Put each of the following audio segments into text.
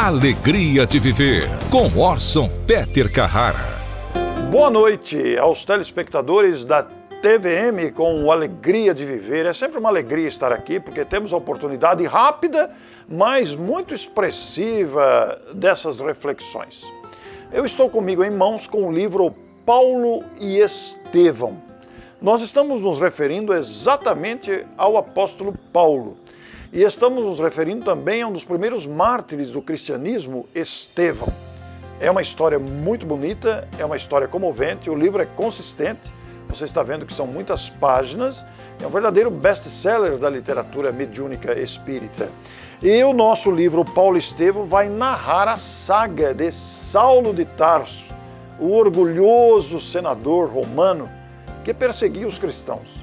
Alegria de Viver, com Orson Peter Carrara. Boa noite aos telespectadores da TVM com o Alegria de Viver. É sempre uma alegria estar aqui, porque temos a oportunidade rápida, mas muito expressiva dessas reflexões. Eu estou comigo em mãos com o livro Paulo e Estevão. Nós estamos nos referindo exatamente ao apóstolo Paulo. E estamos nos referindo também a um dos primeiros mártires do cristianismo, Estevão. É uma história muito bonita, é uma história comovente, o livro é consistente, você está vendo que são muitas páginas, é um verdadeiro best-seller da literatura mediúnica espírita. E o nosso livro Paulo e Estevão vai narrar a saga de Saulo de Tarso, o orgulhoso senador romano que perseguia os cristãos.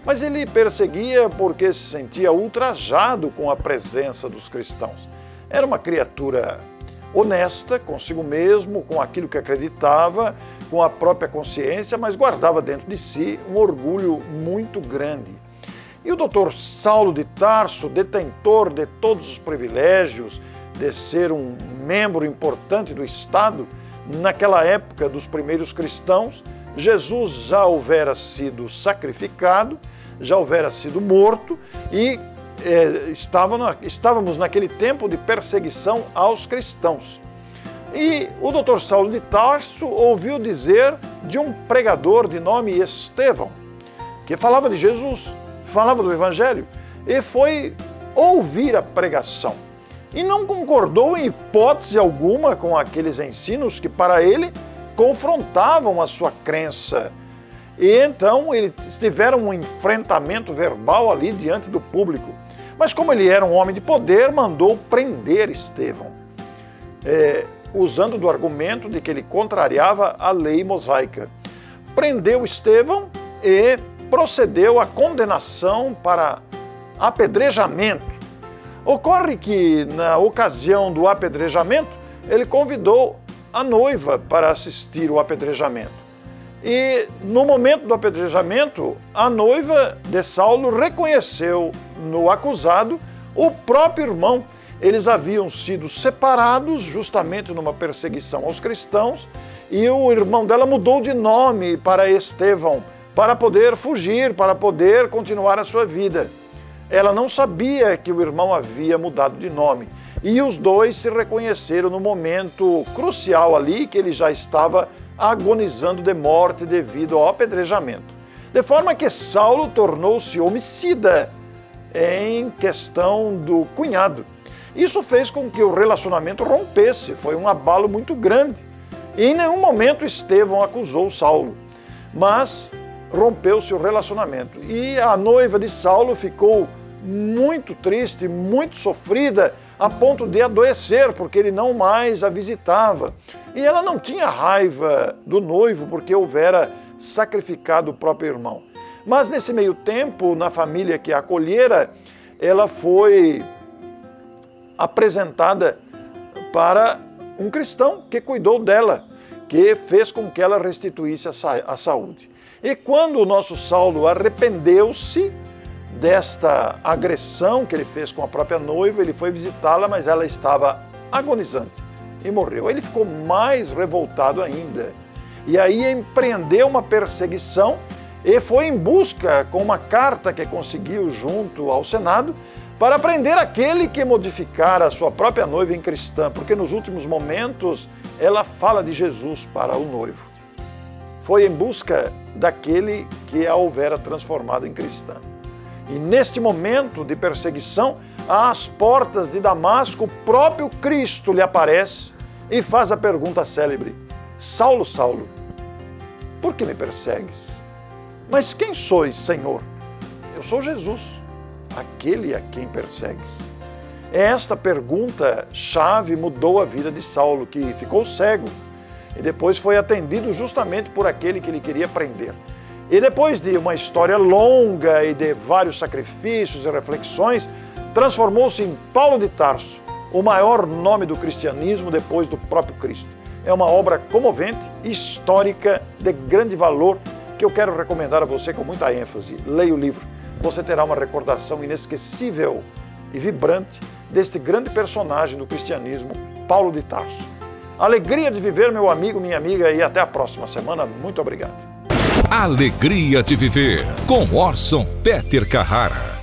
Mas ele perseguia porque se sentia ultrajado com a presença dos cristãos. Era uma criatura honesta consigo mesmo, com aquilo que acreditava, com a própria consciência, mas guardava dentro de si um orgulho muito grande. E o doutor Saulo de Tarso, detentor de todos os privilégios, de ser um membro importante do Estado, naquela época dos primeiros cristãos, Jesus já houvera sido sacrificado, já houvera sido morto e estávamos naquele tempo de perseguição aos cristãos. E o doutor Saulo de Tarso ouviu dizer de um pregador de nome Estevão, que falava de Jesus, falava do Evangelho, e foi ouvir a pregação. E não concordou em hipótese alguma com aqueles ensinos que para ele confrontavam a sua crença. E então eles tiveram um enfrentamento verbal ali diante do público. Mas como ele era um homem de poder, mandou prender Estevão, usando do argumento de que ele contrariava a lei mosaica. Prendeu Estevão e procedeu à condenação para apedrejamento. Ocorre que, na ocasião do apedrejamento, ele convidou a noiva para assistir o apedrejamento. E no momento do apedrejamento, a noiva de Saulo reconheceu no acusado o próprio irmão. Eles haviam sido separados justamente numa perseguição aos cristãos e o irmão dela mudou de nome para Estevão, para poder fugir, para poder continuar a sua vida. Ela não sabia que o irmão havia mudado de nome. E os dois se reconheceram no momento crucial ali, que ele já estava agonizando de morte devido ao apedrejamento. De forma que Saulo tornou-se homicida em questão do cunhado. Isso fez com que o relacionamento rompesse, foi um abalo muito grande. E em nenhum momento Estevão acusou Saulo, mas rompeu-se o relacionamento. E a noiva de Saulo ficou muito triste, muito sofrida, a ponto de adoecer, porque ele não mais a visitava. E ela não tinha raiva do noivo, porque houvera sacrificado o próprio irmão. Mas nesse meio tempo, na família que a acolhera, ela foi apresentada para um cristão que cuidou dela, que fez com que ela restituísse a saúde. E quando o nosso Saulo arrependeu-se desta agressão que ele fez com a própria noiva, ele foi visitá-la, mas ela estava agonizante e morreu. Ele ficou mais revoltado ainda. E aí empreendeu uma perseguição e foi em busca, com uma carta que conseguiu junto ao Senado, para prender aquele que modificara a sua própria noiva em cristã, porque nos últimos momentos ela fala de Jesus para o noivo. Foi em busca daquele que a houvera transformado em cristã. E neste momento de perseguição, às portas de Damasco, o próprio Cristo lhe aparece e faz a pergunta célebre: Saulo, Saulo, por que me persegues? Mas quem sois, Senhor? Eu sou Jesus, aquele a quem persegues. Esta pergunta-chave mudou a vida de Saulo, que ficou cego e depois foi atendido justamente por aquele que ele queria prender. E depois de uma história longa e de vários sacrifícios e reflexões, transformou-se em Paulo de Tarso, o maior nome do cristianismo depois do próprio Cristo. É uma obra comovente, histórica, de grande valor, que eu quero recomendar a você com muita ênfase. Leia o livro. Você terá uma recordação inesquecível e vibrante deste grande personagem do cristianismo, Paulo de Tarso. Alegria de viver, meu amigo, minha amiga, e até a próxima semana. Muito obrigado. Alegria de Viver, com Orson Peter Carrara.